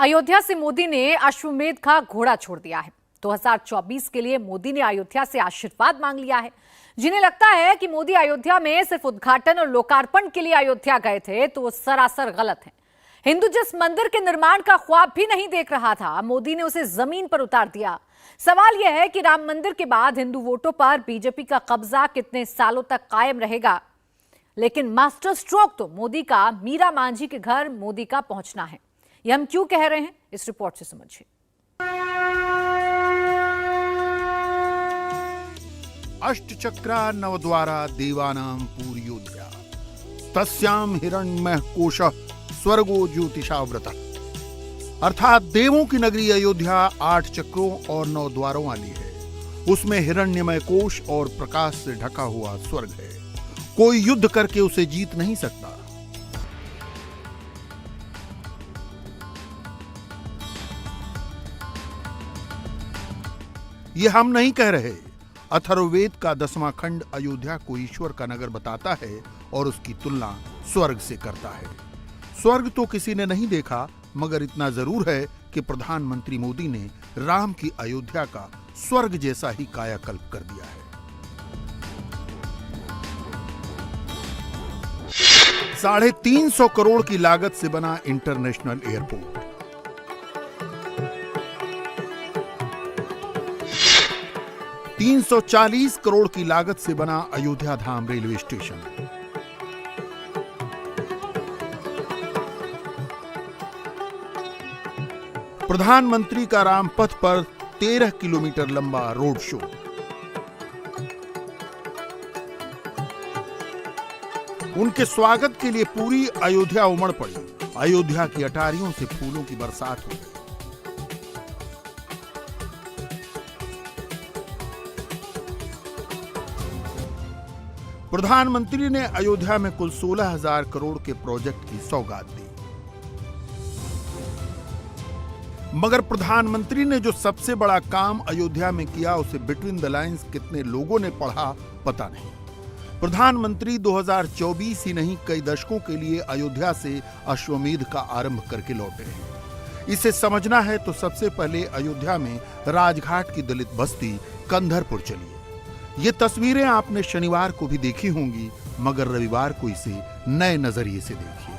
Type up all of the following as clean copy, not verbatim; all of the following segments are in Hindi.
अयोध्या से मोदी ने अश्वमेध का घोड़ा छोड़ दिया है। 2024 के लिए मोदी ने अयोध्या से आशीर्वाद मांग लिया है। जिन्हें लगता है कि मोदी अयोध्या में सिर्फ उद्घाटन और लोकार्पण के लिए अयोध्या गए थे, तो वो सरासर गलत है। हिंदू जिस मंदिर के निर्माण का ख्वाब भी नहीं देख रहा था, मोदी ने उसे जमीन पर उतार दिया। सवाल यह है कि राम मंदिर के बाद हिंदू वोटों पर बीजेपी का कब्जा कितने सालों तक कायम रहेगा। लेकिन मास्टर स्ट्रोक तो मोदी का मीरा मांझी के घर मोदी का पहुंचना है। यह हम क्यों कह रहे हैं, इस रिपोर्ट से समझिए। अष्टचक्रा नवद्वारा देवानां पूर्योदया तस्याम हिरण्यमय कोश स्वर्गो ज्योतिषाव्रतः। अर्थात देवों की नगरी अयोध्या 8 चक्रों और 9 द्वारों वाली है। उसमें हिरण्यमय कोश और प्रकाश से ढका हुआ स्वर्ग है। कोई युद्ध करके उसे जीत नहीं सकता। ये हम नहीं कह रहे। अथर्ववेद का 10वां खंड अयोध्या को ईश्वर का नगर बताता है और उसकी तुलना स्वर्ग से करता है। स्वर्ग तो किसी ने नहीं देखा, मगर इतना जरूर है कि प्रधानमंत्री मोदी ने राम की अयोध्या का स्वर्ग जैसा ही कायाकल्प कर दिया है। 350 करोड़ की लागत से बना इंटरनेशनल एयरपोर्ट, 340 करोड़ की लागत से बना अयोध्या धाम रेलवे स्टेशन, प्रधानमंत्री का रामपथ पर 13 किलोमीटर लंबा रोड शो, उनके स्वागत के लिए पूरी अयोध्या उमड़ पड़ी। अयोध्या की अटारियों से फूलों की बरसात हो गई। प्रधानमंत्री ने अयोध्या में कुल 16,000 करोड़ के प्रोजेक्ट की सौगात दी। मगर प्रधानमंत्री ने जो सबसे बड़ा काम अयोध्या में किया, उसे बिटवीन द लाइंस कितने लोगों ने पढ़ा पता नहीं। प्रधानमंत्री 2024 ही नहीं, कई दशकों के लिए अयोध्या से अश्वमेध का आरंभ करके लौटे हैं। इसे समझना है तो सबसे पहले अयोध्या में राजघाट की दलित बस्ती कंधरपुर चलिए। ये तस्वीरें आपने शनिवार को भी देखी होंगी, मगर रविवार को इसे नए नजरिए से देखिए।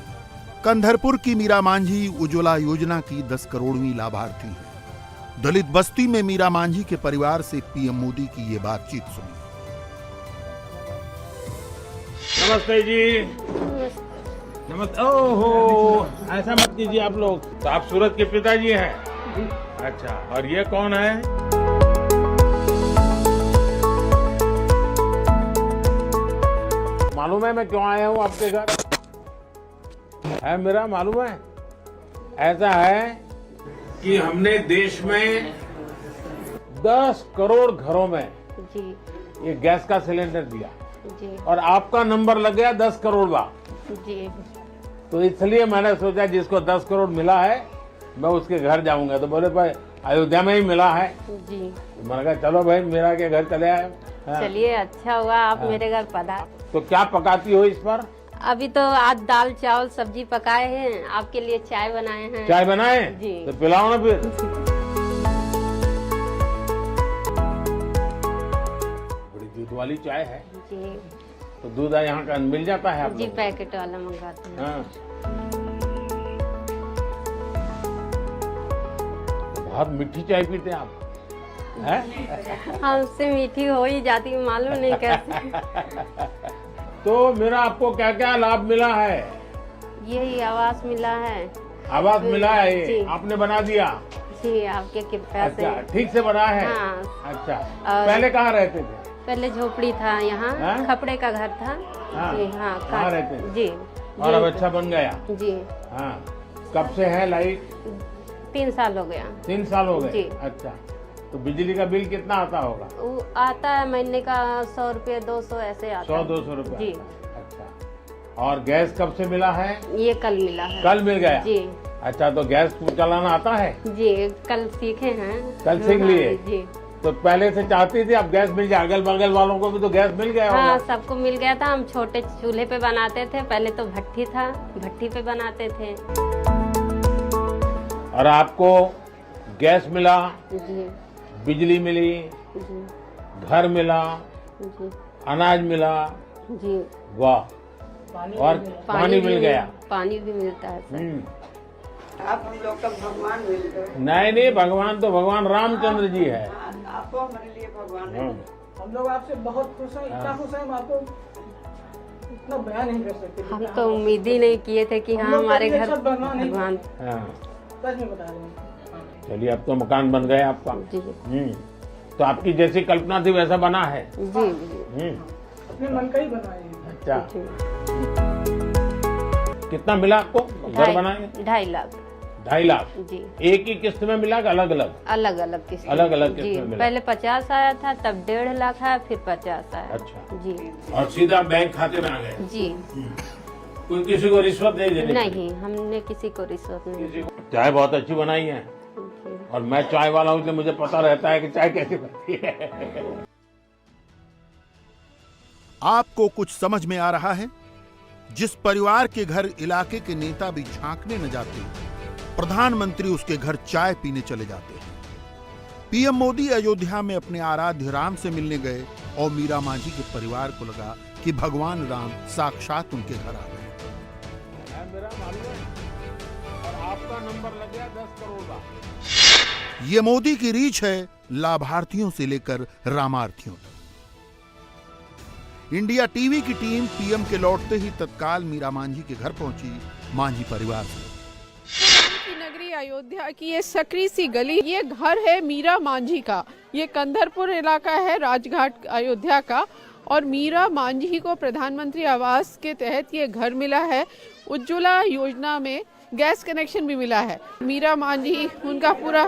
कंधरपुर की मीरा मांझी उज्ज्वला योजना की 10 करोड़वीं लाभार्थी है। दलित बस्ती में मीरा मांझी के परिवार से पीएम मोदी की ये बातचीत सुनी। नमस्ते जी। नमस्ते। ओहो, ऐसा मत कीजिए आप लोग। तो आप सूरज के पिताजी हैं? अच्छा, और ये कौन है? मालूम है मैं क्यों आया हूँ आपके घर? है मेरा मालूम है। ऐसा है कि हमने देश में 10 करोड़ घरों में जी ये गैस का सिलेंडर दिया जी और आपका नंबर लग गया 10 करोड़ बार। जी। तो इसलिए मैंने सोचा जिसको 10 करोड़ मिला है मैं उसके घर जाऊंगा। तो बोले भाई अयोध्या में ही मिला है। जी तो मैंने कहा चलो भाई मेरा के घर चले आए। चलिए, अच्छा हुआ आप मेरे घर पधार। तो क्या पकाती हो इस पर? अभी तो आज दाल चावल सब्जी पकाए हैं, आपके लिए चाय बनाए हैं। चाय बनाए? जी। तो पिलाओ ना फिर। बड़ी दूध वाली चाय है। जी। तो दूध यहाँ का मिल जाता है आप जी, लोगों को? पैकेट वाला मंगाते हैं। हाँ। बहुत मीठी चाय पीते हैं आप? हमसे मीठी हो ही जाती, मालूम नहीं कैसे। तो मेरा आपको क्या क्या लाभ मिला है? यही आवास मिला है। आवास मिला है? जी। आपने बना दिया? जी, आपके कृपया से। अच्छा, ठीक से बना है? हाँ। अच्छा, और पहले कहाँ रहते थे? पहले झोपड़ी था यहाँ, हाँ? खपड़े का घर था। हाँ। जी हाँ। कहाँ रहते थे? जी। और अब जी। अच्छा बन गया? जी। हाँ। कब से है लाइट? 3 साल हो गया। 3 साल हो गए? जी। अच्छा, तो बिजली का बिल कितना आता होगा? वो आता है महीने का 100 रुपये 200 ऐसे आता है। 100-200 रुपए? जी। अच्छा, और गैस कब से मिला है? ये कल मिला है। कल मिल गया? जी। अच्छा, तो गैस चलाना आता है? जी, कल सीखे हैं। कल सीख लिए? जी। तो पहले से चाहती थी अब गैस मिल जाए? अगल बगल वालों को भी तो गैस मिल गया हाँ, होगा? सबको मिल गया था। हम छोटे चूल्हे पे बनाते थे, पहले तो भट्ठी था, भट्ठी पे बनाते थे। और आपको गैस मिला, जी बिजली मिली, जी घर मिला, जी अनाज मिला, जी। वाह, और पानी मिल गया। पानी भी मिलता है सर। आप हम लोग का भगवान मिल गए। नहीं नहीं, भगवान तो भगवान रामचंद्र जी है। आपको हमारे लिए भगवान है। हम लोग आपसे बहुत खुश हैं, इतना खुश हैं हम आपको इतना बयान नहीं कर सकते। हम तो उम्मीद ही नहीं किए थे कि हाँ हम लोग हमारे कभी घर ऐसा बनना नहीं हाँ, भगवान। सच में बता रहे हैं। चलिए अब तो मकान बन गया आपका। जी तो आपकी जैसी कल्पना थी वैसा बना है। जी जी अपने मन का ही बनाए हैं। अच्छा, जी। कितना मिला आपको घर बनाए? 2.5 लाख। 2.5 लाख जी। एक ही किस्त में मिला कि अलग अलग? अलग अलग किस्त। अलग-अलग जी, किस्त में मिला। पहले 50 आया था, तब 1.5 लाख आया, फिर 50 आया। अच्छा। जी और सीधा बैंक खाते में आ गए? जी। कोई किसी को रिश्वत नहीं देनी? नहीं, हमने किसी को रिश्वत नहीं। चाय बहुत अच्छी बनाई है, जी। और मैं चाय वाला हूँ इसलिए मुझे पता रहता है कि चाय कैसे बनती है। आपको कुछ समझ में आ रहा है? जिस परिवार के घर इलाके के नेता भी झांकने न जाते, प्रधानमंत्री उसके घर चाय पीने चले जाते हैं। पीएम मोदी अयोध्या में अपने आराध्य राम से मिलने गए और मीरा मांझी के परिवार को लगा कि भगवान राम साक्षात उनके घर आ गए। मेरा मालूम है, और आपका नंबर लग गया 10 करोड़ का। ये मोदी की रीच है, लाभार्थियों से लेकर रामार्थियों तक। इंडिया टीवी की टीम पीएम के लौटते ही तत्काल मीरा मांझी के घर पहुंची। मांझी परिवार से की नगरी अयोध्या की ये सकरी सी गली, ये घर है मीरा मांझी का। ये कंधरपुर इलाका है राजघाट अयोध्या का, और मीरा मांझी को प्रधानमंत्री आवास के तहत ये घर मिला है। उज्ज्वला योजना में गैस कनेक्शन भी मिला है। मीरा मांझी, उनका पूरा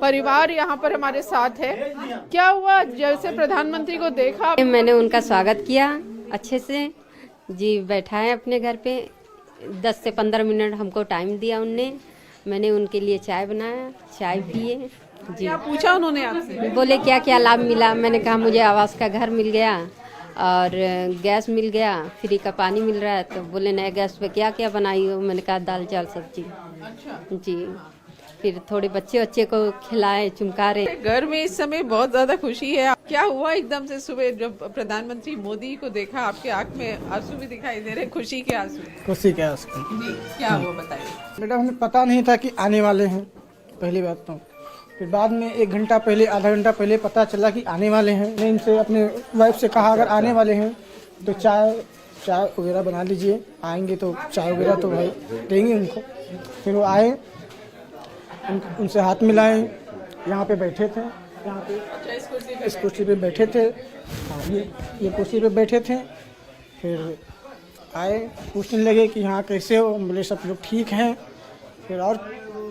परिवार यहाँ पर हमारे साथ है। क्या हुआ जैसे प्रधानमंत्री को देखा? मैंने उनका स्वागत किया अच्छे से जी। बैठाए अपने घर पे, 10 से 15 मिनट हमको टाइम दिया उनने। मैंने उनके लिए चाय बनाया, चाय पिए जी। क्या पूछा उन्होंने आपसे? बोले क्या क्या लाभ मिला। मैंने कहा मुझे आवास का घर मिल गया और गैस मिल गया, फ्री का पानी मिल रहा है। तो बोले नए गैस पे क्या क्या बनाई हो? मैंने कहा दाल चावल सब्जी। अच्छा जी। फिर थोड़े बच्चे को खिलाए, चुमकारे। घर में इस समय बहुत ज्यादा खुशी है। क्या हुआ एकदम से सुबह जब प्रधानमंत्री मोदी को देखा? आपके आंख में आंसू भी दिखाई दे रहे, खुशी के आंसू। खुशी क्या उसकी? जी, क्या हुआ बताइए। बेटा हमें पता नहीं था कि आने वाले हैं, पहली बात तो। फिर बाद में 1 घंटा पहले, आधा घंटा पहले पता चला कि आने वाले हैं। मैं इनसे अपने वाइफ से कहा अगर आने वाले हैं तो चाय वगैरह बना लीजिए, आएंगे तो चाय वगैरह तो भाई देंगे उनको। फिर वो आए, उनसे हाथ मिलाए, यहाँ पे बैठे थे, यहाँ पे इस कुर्सी पे बैठे थे। हाँ, ये कुर्सी पे बैठे थे। फिर आए, पूछने लगे कि यहाँ कैसे हो? बोले सब लोग ठीक हैं। फिर और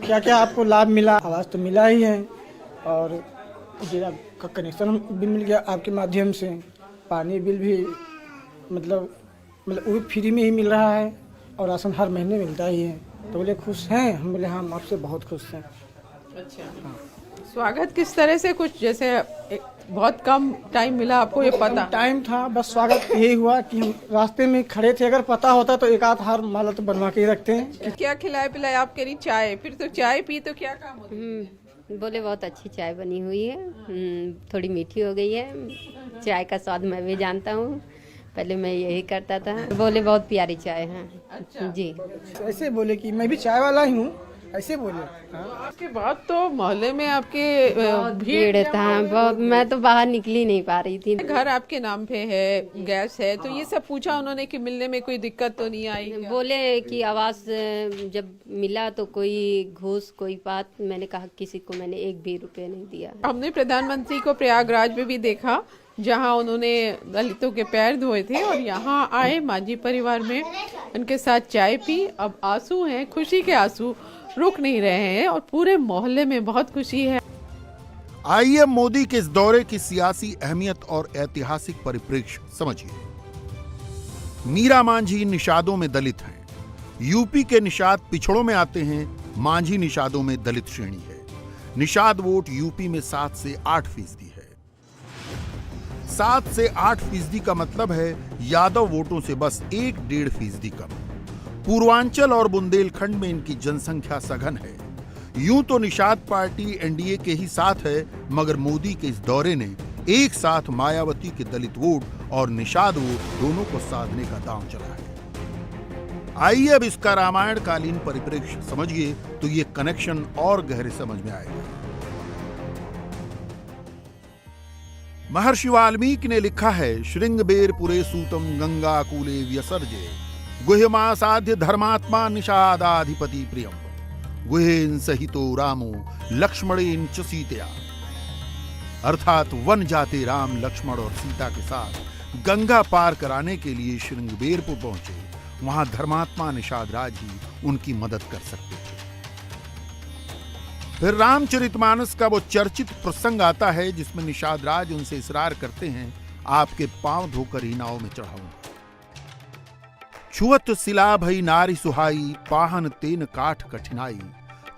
क्या क्या आपको लाभ मिला? आवाज़ तो मिला ही है, और जीरा का कनेक्शन भी मिल गया आपके माध्यम से। पानी बिल भी मतलब वो भी फ्री में ही मिल रहा है, और राशन हर महीने मिलता ही है। तो बोले खुश हैं? हम बोले हाँ, हम आपसे बहुत खुश हैं। अच्छा, स्वागत किस तरह से? कुछ जैसे बहुत कम टाइम मिला आपको, ये पता? टाइम था, बस स्वागत यही हुआ कि हम रास्ते में खड़े थे। अगर पता होता तो एक आध हार माला तो बनवा के ही रखते हैं। क्या खिलाए पिलाए? आप कह रही चाय, फिर तो चाय पी तो क्या काम होता? बोले बहुत अच्छी चाय बनी हुई है, थोड़ी मीठी हो गई है। चाय का स्वाद मैं भी जानता हूँ, पहले मैं यही करता था। बोले बहुत प्यारी चाय है। अच्छा। जी। ऐसे बोले कि मैं भी चाय वाला ही हूँ, ऐसे बोले। हाँ। उसके बाद तो मोहल्ले में आपके भीड़ था बहुत, मैं तो बाहर निकली नहीं पा रही थी। घर आपके नाम पे है, गैस है, तो ये सब पूछा उन्होंने कि मिलने में कोई दिक्कत तो नहीं आई? बोले कि आवास जब मिला तो कोई घूस कोई बात। मैंने कहा किसी को मैंने 1 भी रुपये नहीं दिया। हमने प्रधानमंत्री को प्रयागराज में भी देखा, जहां उन्होंने दलितों के पैर धोए थे, और यहाँ आए मांझी परिवार में, उनके साथ चाय पी। अब आंसू हैं, खुशी के आंसू रुक नहीं रहे हैं, और पूरे मोहल्ले में बहुत खुशी है। आइए मोदी के इस दौरे की सियासी अहमियत और ऐतिहासिक परिप्रेक्ष्य समझिए। मीरा मांझी निषादों में दलित हैं। यूपी के निषाद पिछड़ों में आते हैं, मांझी निषादों में दलित श्रेणी है। निषाद वोट यूपी में 7 से 8% है। 7 से 8% का मतलब है यादव वोटों से बस 1-1.5% कम। पूर्वांचल और बुंदेलखंड में इनकी जनसंख्या सघन है। यूं तो निषाद पार्टी एनडीए के ही साथ है, मगर मोदी के इस दौरे ने एक साथ मायावती के दलित वोट और निषाद वोट दोनों को साधने का दांव चला है। आइए अब इसका रामायण कालीन परिप्रेक्ष्य समझिए तो ये कनेक्शन और गहरे समझ में आएगा। महर्षि वाल्मीकि ने लिखा है, श्रृंगबेर पुरे सूतम गंगा कूले व्यसर्जे गुह्यमासाध्य धर्मात्मा निषादाधिपति प्रियम गुहेन सहितो रामो लक्ष्मणेन च सीतया। अर्थात वन जाते राम लक्ष्मण और सीता के साथ गंगा पार कराने के लिए श्रृंगबेरपुर पहुंचे। वहां धर्मात्मा निषाद राज ही उनकी मदद कर सकते थे। फिर रामचरितमानस का वो चर्चित प्रसंग आता है जिसमें निषाद राज उनसे इसरार करते हैं, आपके पांव धोकर ही नाव में चढ़ाऊं। छुअत सिला भई नारी सुहाई पाहन तेन काठ कठिनाई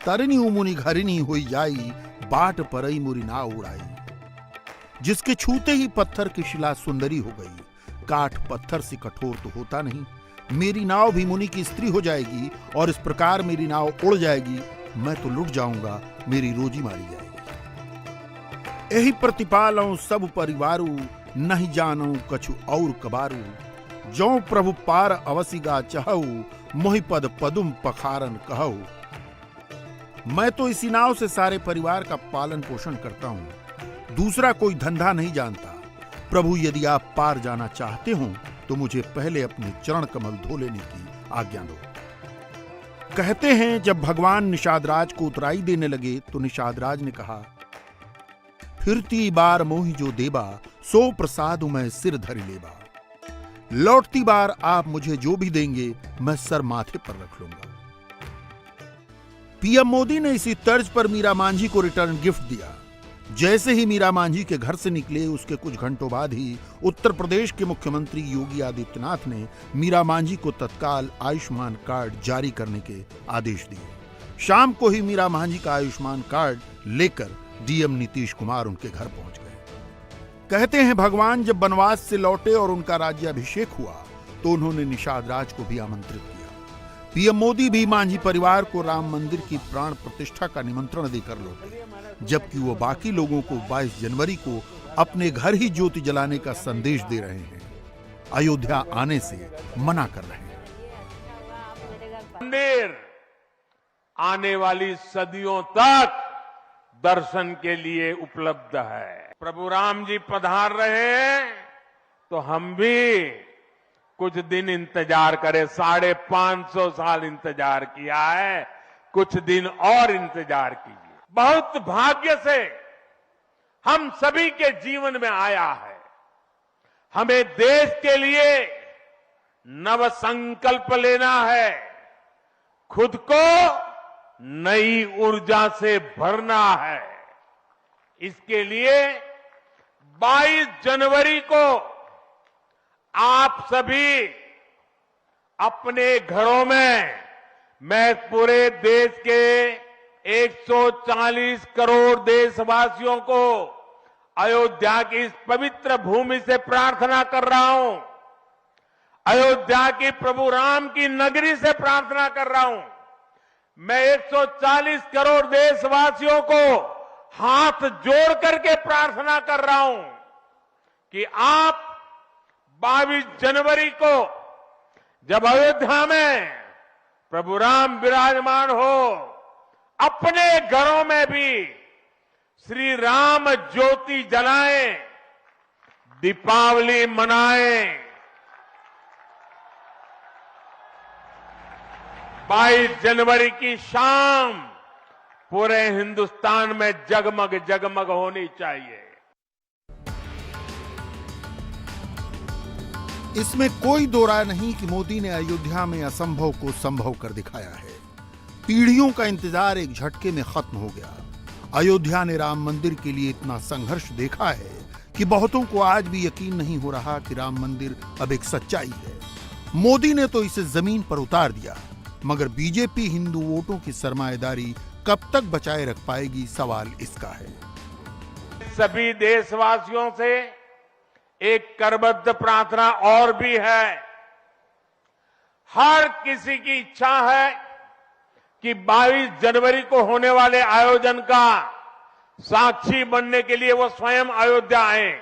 तरनी मुनि घरिनी हुई जाई बाट परई मुरी नाव उड़ाई। जिसके छूते ही पत्थर की शिला सुंदरी हो गई। काठ पत्थर से कठोर तो होता नहीं, मेरी नाव भी मुनि की स्त्री हो जाएगी और इस प्रकार मेरी नाव उड़ जाएगी। मैं तो लुट जाऊंगा, मेरी रोजी मारी जाएगी। यही प्रतिपालऊ सब परिवारू नहीं जानू कछु और कबारू जो प्रभु पार अवसिगा चहऊ मोहि पद पदुम पखारन कहऊ। मैं तो इसी नाव से सारे परिवार का पालन पोषण करता हूं, दूसरा कोई धंधा नहीं जानता। प्रभु यदि आप पार जाना चाहते हो तो मुझे पहले अपने चरण कमल धो लेने की आज्ञा दो। कहते हैं जब भगवान निषाद राज को उतराई देने लगे तो निषाद राज ने कहा, फिरती बार मोहि जो देबा सो प्रसाद मैं सिर धरि लेबा। लौटती बार आप मुझे जो भी देंगे मैं सर माथे पर रख लूंगा। पीएम मोदी ने इसी तर्ज पर मीरा मांझी को रिटर्न गिफ्ट दिया। जैसे ही मीरा मांझी के घर से निकले उसके कुछ घंटों बाद ही उत्तर प्रदेश के मुख्यमंत्री योगी आदित्यनाथ ने मीरा मांझी को तत्काल आयुष्मान कार्ड जारी करने के आदेश दिए। शाम को ही मीरा मांझी का आयुष्मान कार्ड लेकर डीएम नीतीश कुमार उनके घर पहुंच गए। कहते हैं भगवान जब वनवास से लौटे और उनका राज्याभिषेक हुआ तो उन्होंने निषाद राज को भी आमंत्रित किया। पीएम मोदी भी मांझी परिवार को राम मंदिर की प्राण प्रतिष्ठा का निमंत्रण देकर लौटे, जबकि वो बाकी लोगों को 22 जनवरी को अपने घर ही ज्योति जलाने का संदेश दे रहे हैं, अयोध्या आने से मना कर रहे हैं। मंदिर आने वाली सदियों तक दर्शन के लिए उपलब्ध है। प्रभु राम जी पधार रहे हैं तो हम भी कुछ दिन इंतजार करें। 550 साल इंतजार किया है, कुछ दिन और इंतजार कीजिए। बहुत भाग्य से हम सभी के जीवन में आया है। हमें देश के लिए नव संकल्प लेना है, खुद को नई ऊर्जा से भरना है। इसके लिए 22 जनवरी को आप सभी अपने घरों में, मैं पूरे देश के 140 करोड़ देशवासियों को अयोध्या की इस पवित्र भूमि से प्रार्थना कर रहा हूं। अयोध्या की प्रभु राम की नगरी से प्रार्थना कर रहा हूं। मैं 140 करोड़ देशवासियों को हाथ जोड़ करके प्रार्थना कर रहा हूं कि आप 22 जनवरी को जब अयोध्या में प्रभु राम विराजमान हो, अपने घरों में भी श्री राम ज्योति जलाएं, दीपावली मनाएं। 22 जनवरी की शाम पूरे हिंदुस्तान में जगमग जगमग होनी चाहिए। इसमें कोई दो राय नहीं कि मोदी ने अयोध्या में असंभव को संभव कर दिखाया है। पीढ़ियों का इंतजार एक झटके में खत्म हो गया। अयोध्या ने राम मंदिर के लिए इतना संघर्ष देखा है कि बहुतों को आज भी यकीन नहीं हो रहा कि राम मंदिर अब एक सच्चाई है। मोदी ने तो इसे जमीन पर उतार दिया, मगर बीजेपी हिंदू वोटों की सरमाएदारी कब तक बचाए रख पाएगी, सवाल इसका है। सभी देशवासियों से एक करबद्ध प्रार्थना और भी है। हर किसी की इच्छा है कि 22 जनवरी को होने वाले आयोजन का साक्षी बनने के लिए वो स्वयं अयोध्या आए।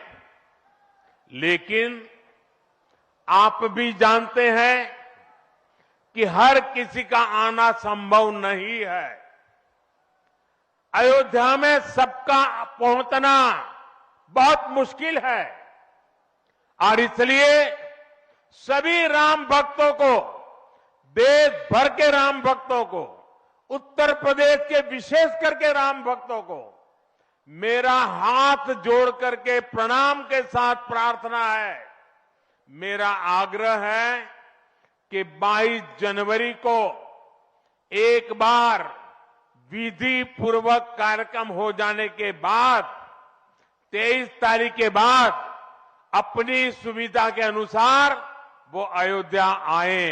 लेकिन आप भी जानते हैं कि हर किसी का आना संभव नहीं है। अयोध्या में सबका पहुंचना बहुत मुश्किल है और इसलिए सभी राम भक्तों को, देश भर के राम भक्तों को, उत्तर प्रदेश के विशेष करके राम भक्तों को मेरा हाथ जोड़ करके प्रणाम के साथ प्रार्थना है, मेरा आग्रह है कि 22 जनवरी को एक बार विधि पूर्वक कार्यक्रम हो जाने के बाद 23 तारीख के बाद अपनी सुविधा के अनुसार वो अयोध्या आए।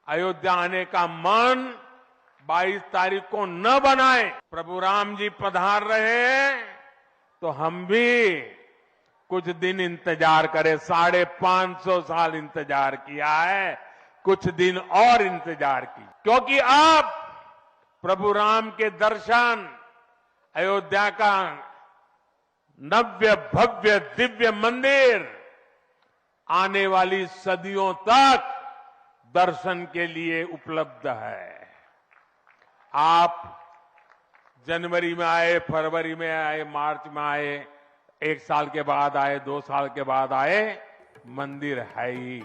अयोध्या आने का मन 22 तारीख को न बनाए। प्रभु राम जी पधार रहे हैं तो हम भी कुछ दिन इंतजार करें। 550 साल इंतजार किया है, कुछ दिन और इंतजार की, क्योंकि अब प्रभु राम के दर्शन, अयोध्या का नव्य भव्य दिव्य मंदिर आने वाली सदियों तक दर्शन के लिए उपलब्ध है। आप जनवरी में आए, फरवरी में आए, मार्च में आए, 1 साल के बाद आए, 2 साल के बाद आए, मंदिर है ही।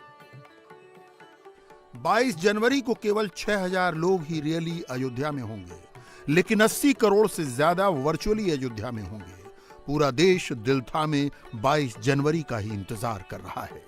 22 जनवरी को केवल 6000 लोग ही रियली अयोध्या में होंगे, लेकिन 80 करोड़ से ज्यादा वर्चुअली अयोध्या में होंगे। पूरा देश दिल थामे 22 जनवरी का ही इंतजार कर रहा है।